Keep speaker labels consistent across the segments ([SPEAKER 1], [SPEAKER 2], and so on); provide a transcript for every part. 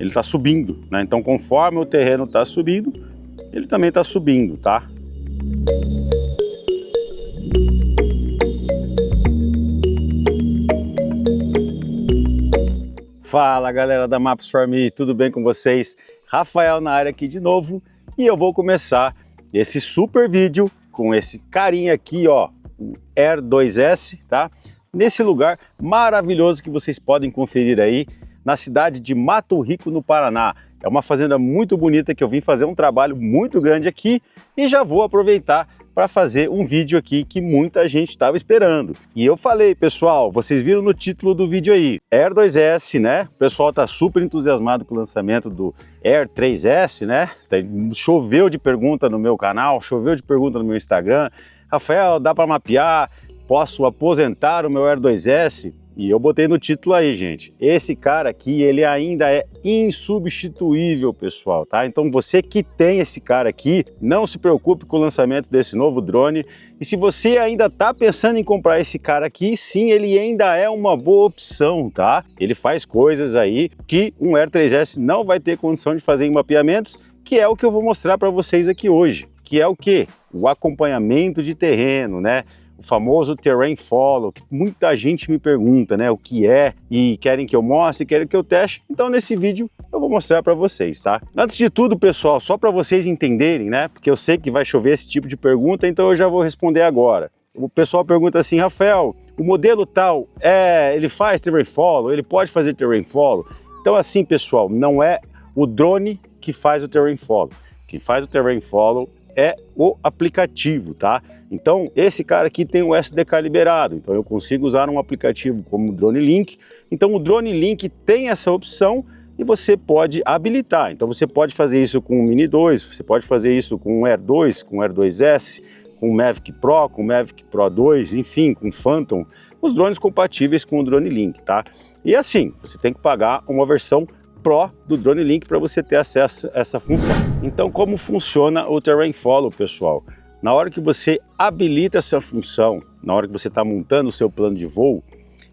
[SPEAKER 1] ele está subindo, né? Então conforme o terreno está subindo, ele também está subindo, tá? Fala galera da Maps for Me, tudo bem com vocês? Rafael na área aqui de novo e eu vou começar esse super vídeo com esse carinha aqui, ó, o Air 2S, tá? Nesse lugar maravilhoso que vocês podem conferir aí na cidade de Mato Rico, no Paraná. É uma fazenda muito bonita que eu vim fazer um trabalho muito grande aqui e já vou aproveitar para fazer um vídeo aqui que muita gente estava esperando. E eu falei, pessoal, vocês viram no título do vídeo aí, Air 2S, né? O pessoal tá super entusiasmado com o lançamento do Air 3S, né? Choveu de pergunta no meu canal, choveu de pergunta no meu Instagram. Rafael, dá para mapear? Posso aposentar o meu Air 2S? E eu botei no título aí, gente. Esse cara aqui, ele ainda é insubstituível, pessoal, tá? Então você que tem esse cara aqui, não se preocupe com o lançamento desse novo drone. E se você ainda tá pensando em comprar esse cara aqui, sim, ele ainda é uma boa opção, tá? Ele faz coisas aí que um Air 3S não vai ter condição de fazer em mapeamentos, que é o que eu vou mostrar para vocês aqui hoje. Que é o quê? O acompanhamento de terreno, né? O famoso Terrain Follow, que muita gente me pergunta, né, o que é, e querem que eu mostre, querem que eu teste. Então nesse vídeo eu vou mostrar para vocês, tá? Antes de tudo, pessoal, só para vocês entenderem, né, porque eu sei que vai chover esse tipo de pergunta, então eu já vou responder agora. O pessoal pergunta assim, Rafael, o modelo tal, ele faz Terrain Follow, ele pode fazer Terrain Follow? Então assim, pessoal, não é o drone que faz o Terrain Follow. Quem faz o Terrain Follow é o aplicativo, tá? Então esse cara aqui tem o SDK liberado, então eu consigo usar um aplicativo como o Drone Link. Então o Drone Link tem essa opção e você pode habilitar. Então você pode fazer isso com o Mini 2, você pode fazer isso com o Air 2, com o Air 2S, com o Mavic Pro, com o Mavic Pro 2, enfim, com o Phantom, os drones compatíveis com o Drone Link, tá? E assim, você tem que pagar uma versão Pro do Drone Link para você ter acesso a essa função. Então como funciona o Terrain Follow, pessoal? Na hora que você habilita essa função, na hora que você está montando o seu plano de voo,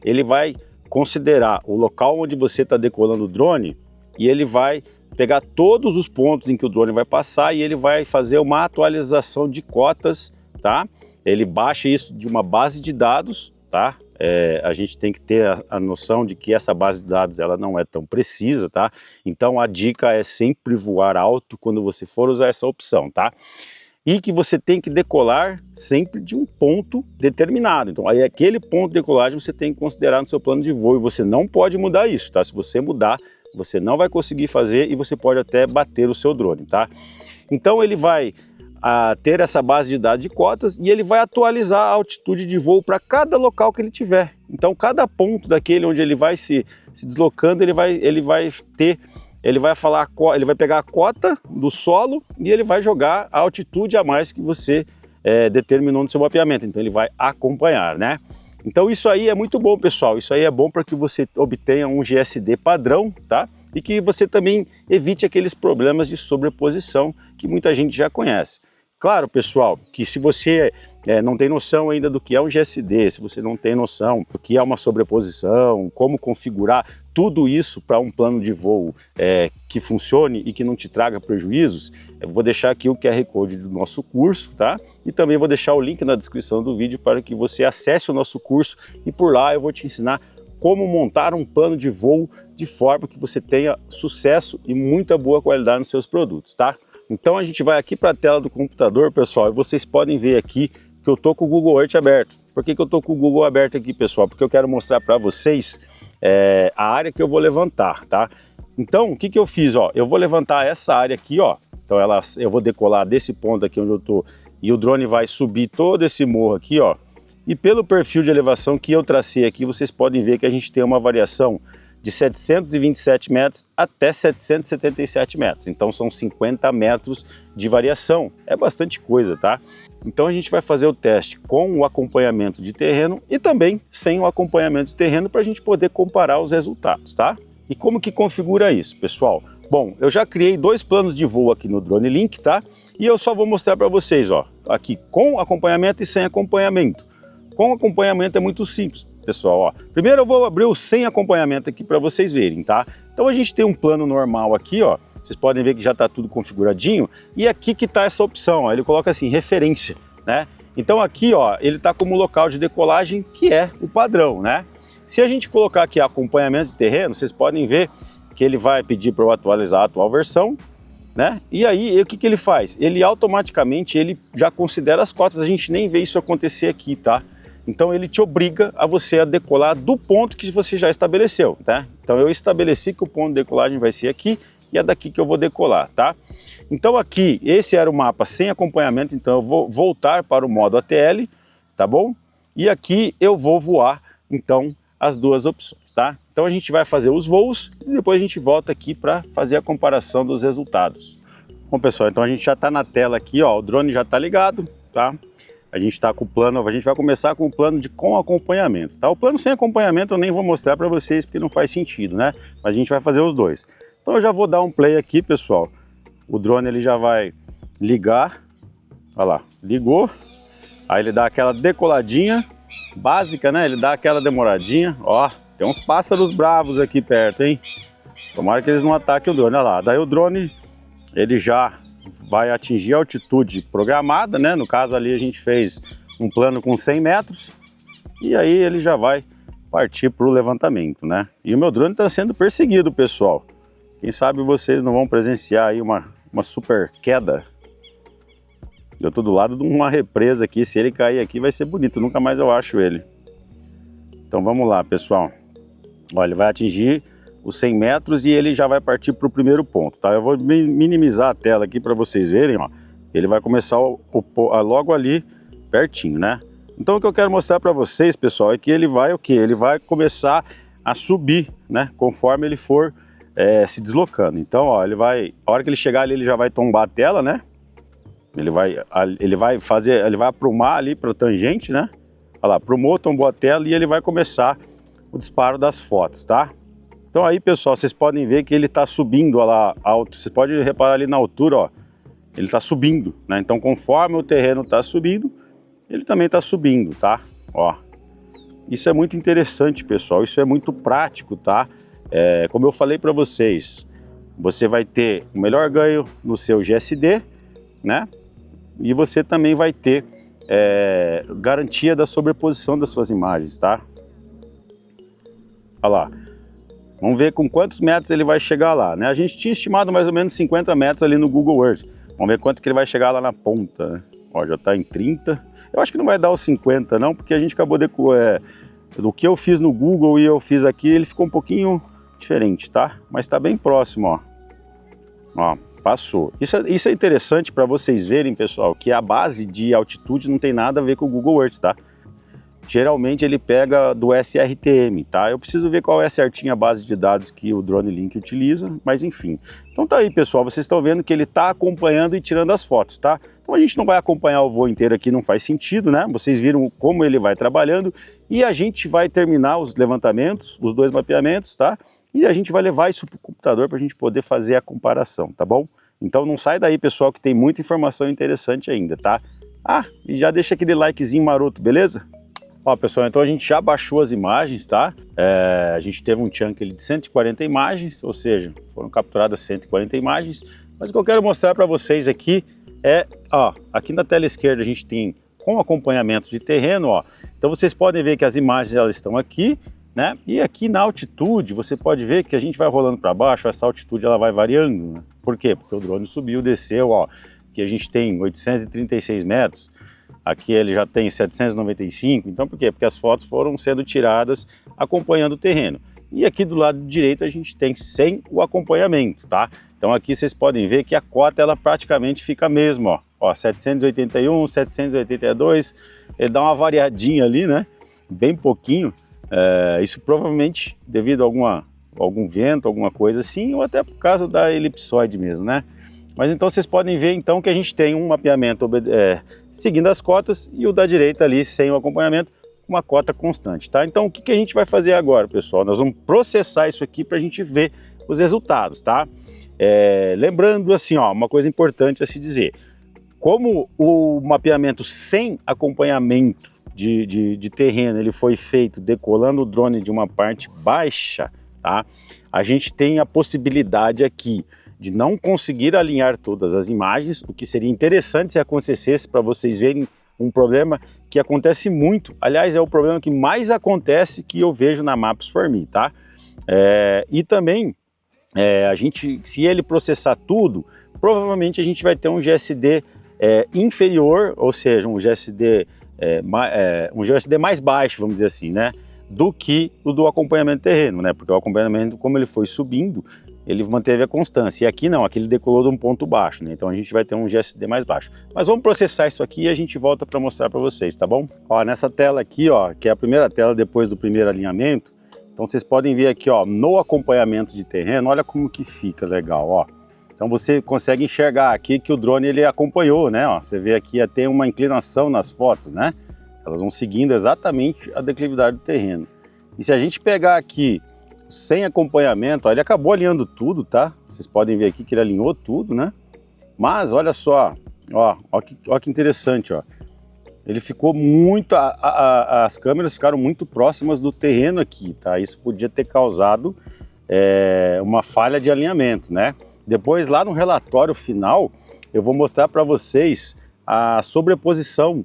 [SPEAKER 1] ele vai considerar o local onde você está decolando o drone e ele vai pegar todos os pontos em que o drone vai passar e ele vai fazer uma atualização de cotas, tá? Ele baixa isso de uma base de dados, tá? A gente tem que ter a noção de que essa base de dados ela não é tão precisa, tá? Então a dica é sempre voar alto quando você for usar essa opção, tá? E que você tem que decolar sempre de um ponto determinado. Então aí aquele ponto de decolagem você tem que considerar no seu plano de voo e você não pode mudar isso, tá? Se você mudar, você não vai conseguir fazer e você pode até bater o seu drone, tá? Então ele vai ter essa base de dados de cotas e ele vai atualizar a altitude de voo para cada local que ele tiver. Então cada ponto daquele onde ele vai se deslocando, ele vai pegar a cota do solo e ele vai jogar a altitude a mais que você determinou no seu mapeamento. Então ele vai acompanhar, né? Então isso aí é muito bom, pessoal. Isso aí é bom para que você obtenha um GSD padrão, tá? E que você também evite aqueles problemas de sobreposição que muita gente já conhece. Claro, pessoal, que se você não tem noção ainda do que é um GSD, se você não tem noção do que é uma sobreposição, como configurar tudo isso para um plano de voo que funcione e que não te traga prejuízos, eu vou deixar aqui o QR Code do nosso curso, tá? E também vou deixar o link na descrição do vídeo para que você acesse o nosso curso e por lá eu vou te ensinar como montar um plano de voo de forma que você tenha sucesso e muita boa qualidade nos seus produtos, tá? Então a gente vai aqui para a tela do computador, pessoal, e vocês podem ver aqui que eu tô com o Google Earth aberto. Por que eu tô com o Google aberto aqui, pessoal? Porque eu quero mostrar para vocês a área que eu vou levantar, tá? Então, o que eu fiz, ó? Eu vou levantar essa área aqui, ó. Então eu vou decolar desse ponto aqui onde eu tô e o drone vai subir todo esse morro aqui, ó. E pelo perfil de elevação que eu tracei aqui, vocês podem ver que a gente tem uma variação de 727 metros até 777 metros. Então são 50 metros de variação. É bastante coisa, tá? Então a gente vai fazer o teste com o acompanhamento de terreno e também sem o acompanhamento de terreno para a gente poder comparar os resultados, tá? E como que configura isso, pessoal? Bom, eu já criei 2 planos de voo aqui no Drone Link, tá? E eu só vou mostrar para vocês, ó, aqui com acompanhamento e sem acompanhamento. Com acompanhamento é muito simples. pessoal, ó. Primeiro eu vou abrir o sem acompanhamento aqui para vocês verem, tá? Então a gente tem um plano normal aqui, ó. Vocês podem ver que já está tudo configuradinho. E aqui que está essa opção, ó. Ele coloca assim, referência, né? Então aqui, ó, ele está como local de decolagem, que é o padrão, né? Se a gente colocar aqui acompanhamento de terreno, vocês podem ver que ele vai pedir para eu atualizar a atual versão, né? E aí, o que que ele faz? Ele automaticamente, ele já considera as cotas, a gente nem vê isso acontecer aqui, tá? Então ele te obriga a você a decolar do ponto que você já estabeleceu, tá? Então eu estabeleci que o ponto de decolagem vai ser aqui e é daqui que eu vou decolar, tá? Então aqui, esse era o mapa sem acompanhamento, então eu vou voltar para o modo ATL, tá bom? E aqui eu vou voar, então, as duas opções, tá? Então a gente vai fazer os voos e depois a gente volta aqui para fazer a comparação dos resultados. Bom, pessoal, então a gente já está na tela aqui, ó, o drone já está ligado, tá? A gente está com o plano, a gente vai começar com o plano com acompanhamento, tá? O plano sem acompanhamento eu nem vou mostrar para vocês porque não faz sentido, né? Mas a gente vai fazer os dois. Então eu já vou dar um play aqui, pessoal. O drone ele já vai ligar, olha lá, ligou. Aí ele dá aquela decoladinha básica, né? Ele dá aquela demoradinha, ó. Tem uns pássaros bravos aqui perto, hein? Tomara que eles não ataquem o drone, olha lá. Daí o drone, ele já vai atingir a altitude programada, né? No caso ali a gente fez um plano com 100 metros. E aí ele já vai partir para o levantamento, né? E o meu drone está sendo perseguido, pessoal. Quem sabe vocês não vão presenciar aí uma super queda. Eu tô do lado de uma represa aqui, se ele cair aqui vai ser bonito, nunca mais eu acho ele. Então vamos lá, pessoal. Olha, ele vai atingir os 100 metros e ele já vai partir para o primeiro ponto, tá? Eu vou minimizar a tela aqui para vocês verem, ó. Ele vai começar logo ali, pertinho, né? Então o que eu quero mostrar para vocês, pessoal, é que ele vai o quê? Ele vai começar a subir, né? Conforme ele for se deslocando. Então, ó, ele vai, a hora que ele chegar ali, ele já vai tombar a tela, né? Ele vai aprumar ali para a tangente, né? Olha lá, aprumou, tombou a tela e ele vai começar o disparo das fotos, tá? Então aí, pessoal, vocês podem ver que ele está subindo, olha lá, alto. Você pode reparar ali na altura, ó, ele está subindo, né? Então, conforme o terreno está subindo, ele também está subindo, tá? Ó, isso é muito interessante, pessoal. Isso é muito prático, tá? Como eu falei para vocês, você vai ter o melhor ganho no seu GSD, né? E você também vai ter garantia da sobreposição das suas imagens, tá? Olha lá. Vamos ver com quantos metros ele vai chegar lá, né? A gente tinha estimado mais ou menos 50 metros ali no Google Earth. Vamos ver quanto que ele vai chegar lá na ponta, né? Ó, já está em 30. Eu acho que não vai dar os 50 não, porque a gente acabou do que eu fiz no Google e eu fiz aqui, ele ficou um pouquinho diferente, tá? Mas está bem próximo, ó. Ó, passou. Isso é interessante para vocês verem, pessoal, que a base de altitude não tem nada a ver com o Google Earth, tá? Geralmente ele pega do SRTM, tá? Eu preciso ver qual é certinho a base de dados que o Drone Link utiliza, mas enfim. Então tá aí, pessoal, vocês estão vendo que ele tá acompanhando e tirando as fotos, tá? Então a gente não vai acompanhar o voo inteiro aqui, não faz sentido, né? Vocês viram como ele vai trabalhando e a gente vai terminar os levantamentos, os dois mapeamentos, tá? E a gente vai levar isso para o computador para a gente poder fazer a comparação, tá bom? Então não sai daí, pessoal, que tem muita informação interessante ainda, tá? Ah, e já deixa aquele likezinho maroto, beleza? Ó, pessoal, então a gente já baixou as imagens, tá? A gente teve um chunk de 140 imagens, ou seja, foram capturadas 140 imagens. Mas o que eu quero mostrar para vocês aqui ó, aqui na tela esquerda a gente tem com acompanhamento de terreno, ó. Então vocês podem ver que as imagens elas estão aqui, né? E aqui na altitude você pode ver que a gente vai rolando para baixo, essa altitude ela vai variando, né? Por quê? Porque o drone subiu, desceu, ó. Aqui a gente tem 836 metros. Aqui ele já tem 795, então por quê? Porque as fotos foram sendo tiradas acompanhando o terreno. E aqui do lado direito a gente tem sem o acompanhamento, tá? Então aqui vocês podem ver que a cota ela praticamente fica a mesma, ó. 781, 782, ele dá uma variadinha ali, né? Bem pouquinho, isso provavelmente devido a algum vento, alguma coisa assim, ou até por causa da elipsoide mesmo, né? Mas então vocês podem ver então que a gente tem um mapeamento seguindo as cotas e o da direita ali sem o acompanhamento, uma cota constante, tá? Então o que a gente vai fazer agora, pessoal? Nós vamos processar isso aqui para a gente ver os resultados, tá? Lembrando assim, ó, uma coisa importante a se dizer, como o mapeamento sem acompanhamento de terreno ele foi feito decolando o drone de uma parte baixa, tá? A gente tem a possibilidade aqui de não conseguir alinhar todas as imagens, o que seria interessante se acontecesse, para vocês verem um problema que acontece muito. Aliás, é o problema que mais acontece, que eu vejo na Maps4Me, tá? E também, se ele processar tudo, provavelmente a gente vai ter um GSD inferior, ou seja, um GSD mais baixo, vamos dizer assim, né? Do que o do acompanhamento terreno, né? Porque o acompanhamento, como ele foi subindo, ele manteve a constância. E aqui não, aqui ele decolou de um ponto baixo, né? Então a gente vai ter um GSD mais baixo. Mas vamos processar isso aqui e a gente volta para mostrar para vocês, tá bom? Ó, nessa tela aqui, ó, que é a primeira tela depois do primeiro alinhamento, então vocês podem ver aqui, ó, no acompanhamento de terreno, olha como que fica legal, ó. Então você consegue enxergar aqui que o drone ele acompanhou, né? Ó, você vê aqui até uma inclinação nas fotos, né? Elas vão seguindo exatamente a declividade do terreno. E se a gente pegar aqui sem acompanhamento, ó, ele acabou alinhando tudo, tá? Vocês podem ver aqui que ele alinhou tudo, né? Mas olha só, ó que interessante, ó. Ele ficou muito, as câmeras ficaram muito próximas do terreno aqui, tá? Isso podia ter causado uma falha de alinhamento, né? Depois lá no relatório final, eu vou mostrar para vocês a sobreposição.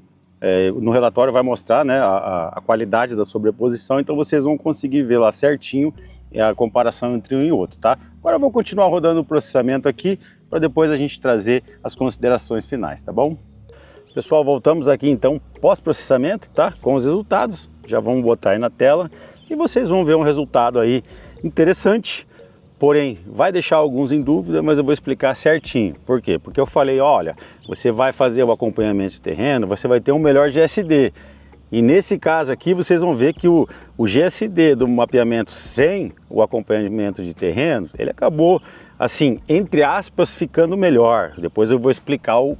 [SPEAKER 1] No relatório vai mostrar, né, a qualidade da sobreposição, então vocês vão conseguir ver lá certinho a comparação entre um e outro, tá? Agora eu vou continuar rodando o processamento aqui, para depois a gente trazer as considerações finais, tá bom? Pessoal, voltamos aqui então pós-processamento, tá? Com os resultados, já vamos botar aí na tela e vocês vão ver um resultado aí interessante. Porém, vai deixar alguns em dúvida, mas eu vou explicar certinho. Por quê? Porque eu falei, olha, você vai fazer o acompanhamento de terreno, você vai ter um melhor GSD. E nesse caso aqui, vocês vão ver que o GSD do mapeamento sem o acompanhamento de terreno, ele acabou, assim, entre aspas, ficando melhor. Depois eu vou explicar o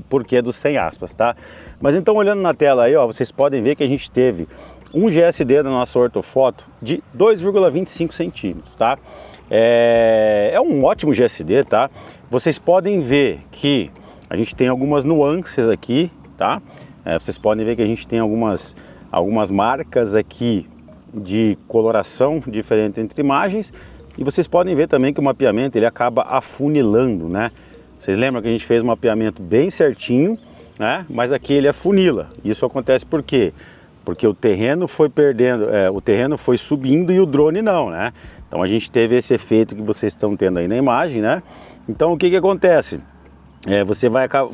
[SPEAKER 1] porquê do sem aspas, tá? Mas então, olhando na tela aí, ó, vocês podem ver que a gente teve um GSD da nossa ortofoto de 2,25 centímetros, tá? É um ótimo GSD, tá? Vocês podem ver que a gente tem algumas nuances aqui, tá? Vocês podem ver que a gente tem algumas marcas aqui de coloração diferente entre imagens, e vocês podem ver também que o mapeamento ele acaba afunilando, né? Vocês lembram que a gente fez um mapeamento bem certinho, né? Mas aqui ele afunila. Isso acontece por quê? Porque o terreno foi perdendo, o terreno foi subindo e o drone não, né? Então a gente teve esse efeito que vocês estão tendo aí na imagem, né? Então o que acontece?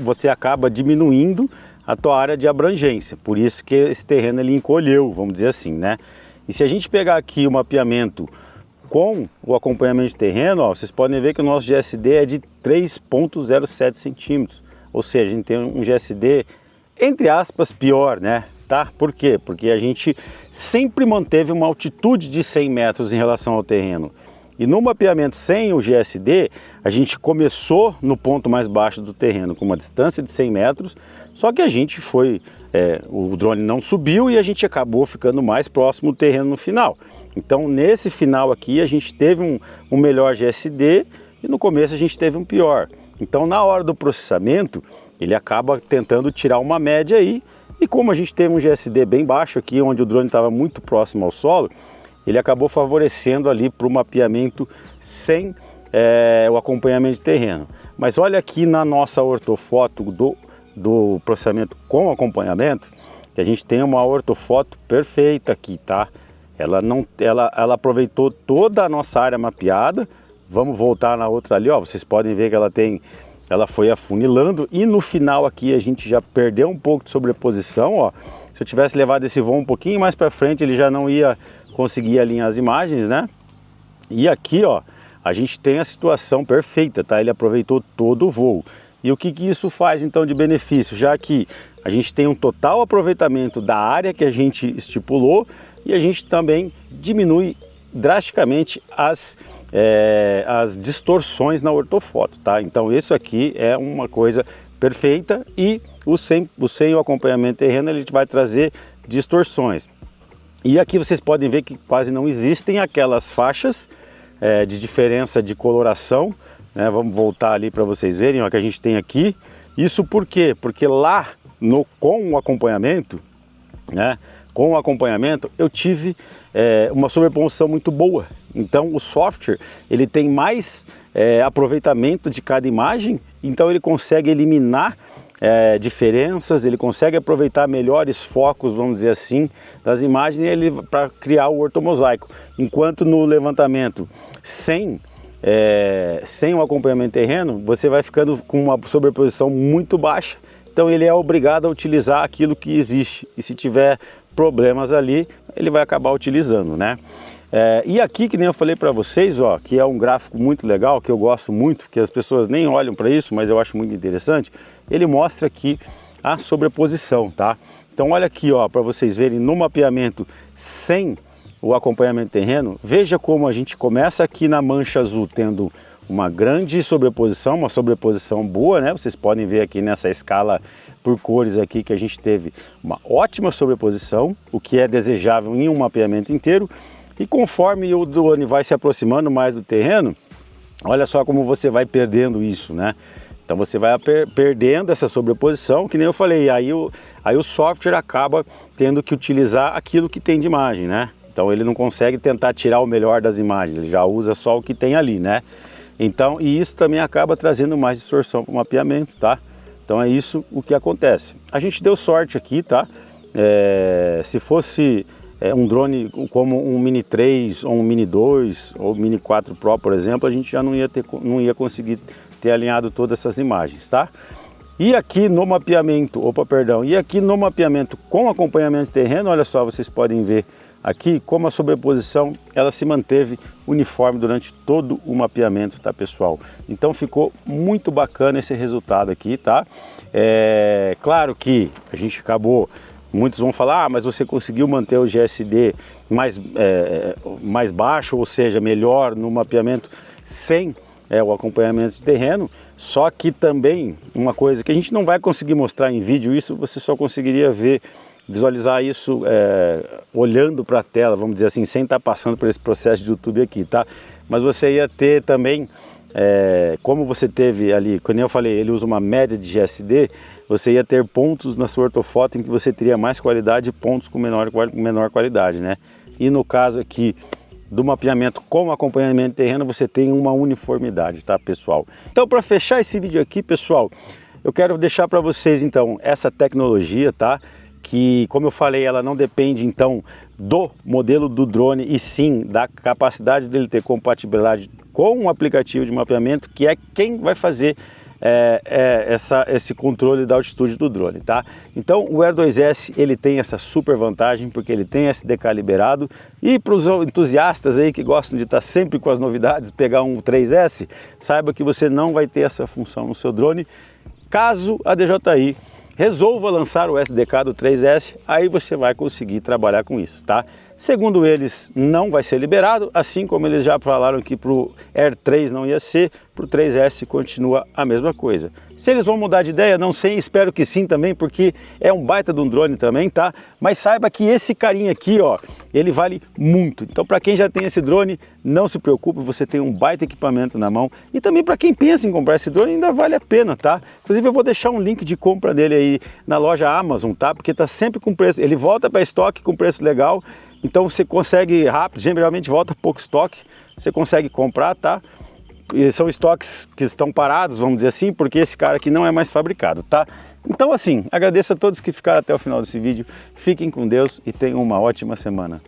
[SPEAKER 1] Você acaba diminuindo a tua área de abrangência, por isso que esse terreno ele encolheu, vamos dizer assim, né? E se a gente pegar aqui o mapeamento com o acompanhamento de terreno, ó, vocês podem ver que o nosso GSD é de 3,07 centímetros, ou seja, a gente tem um GSD, entre aspas, pior, né? Tá? Por quê? Porque a gente sempre manteve uma altitude de 100 metros em relação ao terreno. E no mapeamento sem o GSD, a gente começou no ponto mais baixo do terreno com uma distância de 100 metros, só que a gente o drone não subiu e a gente acabou ficando mais próximo do terreno no final. Então nesse final aqui a gente teve um melhor GSD e no começo a gente teve um pior. Então na hora do processamento, ele acaba tentando tirar uma média aí. E como a gente teve um GSD bem baixo aqui, onde o drone estava muito próximo ao solo, ele acabou favorecendo ali para o mapeamento sem o acompanhamento de terreno. Mas olha aqui na nossa ortofoto do processamento com acompanhamento, que a gente tem uma ortofoto perfeita aqui, tá? Ela aproveitou toda a nossa área mapeada. Vamos voltar na outra ali, ó, vocês podem ver que ela foi afunilando e no final aqui a gente já perdeu um pouco de sobreposição, ó. Se eu tivesse levado esse voo um pouquinho mais para frente, ele já não ia conseguir alinhar as imagens, né? E aqui, ó, a gente tem a situação perfeita, tá? Ele aproveitou todo o voo. E o que isso faz então de benefício? Já que a gente tem um total aproveitamento da área que a gente estipulou e a gente também diminui drasticamente as distorções na ortofoto, tá? Então isso aqui é uma coisa perfeita e sem o acompanhamento terreno ele vai trazer distorções. E aqui vocês podem ver que quase não existem aquelas faixas de diferença de coloração, né? Vamos voltar ali para vocês verem o que a gente tem aqui. Isso por quê? Porque lá com o acompanhamento né, com o acompanhamento, eu tive uma sobreposição muito boa. Então o software ele tem mais aproveitamento de cada imagem, então ele consegue eliminar diferenças, ele consegue aproveitar melhores focos, vamos dizer assim, das imagens para criar o ortomosaico. Enquanto no levantamento sem o acompanhamento terreno, você vai ficando com uma sobreposição muito baixa, então ele é obrigado a utilizar aquilo que existe, e se tiver problemas ali, ele vai acabar utilizando, né? E aqui, que nem eu falei para vocês, ó, que é um gráfico muito legal, que eu gosto muito, que as pessoas nem olham para isso, mas eu acho muito interessante. Ele mostra aqui a sobreposição, tá? Então olha aqui, ó, para vocês verem no mapeamento sem o acompanhamento terreno, veja como a gente começa aqui na mancha azul tendo uma grande sobreposição, uma sobreposição boa, né? Vocês podem ver aqui nessa escala por cores aqui que a gente teve uma ótima sobreposição, o que é desejável em um mapeamento inteiro. E conforme o drone vai se aproximando mais do terreno, olha só como você vai perdendo isso, né? Então você vai perdendo essa sobreposição, que nem eu falei, aí o software acaba tendo que utilizar aquilo que tem de imagem, né? Então ele não consegue tentar tirar o melhor das imagens, ele já usa só o que tem ali, né? Então, e isso também acaba trazendo mais distorção para o mapeamento, tá? Então é isso o que acontece. A gente deu sorte aqui, tá? Se fosse um drone como um Mini 3, ou um Mini 2, ou Mini 4 Pro, por exemplo, a gente já não ia conseguir ter alinhado todas essas imagens, tá? E aqui no mapeamento, e aqui no mapeamento com acompanhamento terreno, olha só, vocês podem ver aqui como a sobreposição ela se manteve uniforme durante todo o mapeamento, tá, pessoal? Então ficou muito bacana esse resultado aqui, tá? Claro que a gente acabou, muitos vão falar, mas você conseguiu manter o GSD mais baixo, ou seja, melhor no mapeamento sem o acompanhamento de terreno. Só que também uma coisa que a gente não vai conseguir mostrar em vídeo, isso você só conseguiria visualizar isso olhando para a tela, vamos dizer assim, sem estar passando por esse processo de YouTube aqui, tá? Mas você ia ter também, como você teve ali, como eu falei, ele usa uma média de GSD, você ia ter pontos na sua ortofoto em que você teria mais qualidade e pontos com menor qualidade, né? E no caso aqui do mapeamento com acompanhamento terreno, você tem uma uniformidade, tá, pessoal? Então, para fechar esse vídeo aqui, pessoal, eu quero deixar para vocês, então, essa tecnologia, tá? Que, como eu falei, ela não depende, então, do modelo do drone, e sim da capacidade dele ter compatibilidade com um aplicativo de mapeamento, que é quem vai fazer esse controle da altitude do drone, tá? Então o Air 2S ele tem essa super vantagem porque ele tem SDK liberado, e para os entusiastas aí que gostam de estar sempre com as novidades, pegar um 3S, saiba que você não vai ter essa função no seu drone. Caso a DJI resolva lançar o SDK do 3S, aí você vai conseguir trabalhar com isso, tá? Segundo eles, não vai ser liberado, assim como eles já falaram que para o Air 3 não ia ser, para o 3S continua a mesma coisa. Se eles vão mudar de ideia, não sei, espero que sim também, porque é um baita de um drone também, tá? Mas saiba que esse carinha aqui, ó, ele vale muito. Então, para quem já tem esse drone, não se preocupe, você tem um baita equipamento na mão. E também para quem pensa em comprar esse drone, ainda vale a pena, tá? Inclusive, eu vou deixar um link de compra dele aí na loja Amazon, tá? Porque tá sempre com preço, ele volta para estoque com preço legal. Então você consegue rápido, geralmente volta pouco estoque, você consegue comprar, tá? E são estoques que estão parados, vamos dizer assim, porque esse cara aqui não é mais fabricado, tá? Então assim, agradeço a todos que ficaram até o final desse vídeo, fiquem com Deus e tenham uma ótima semana.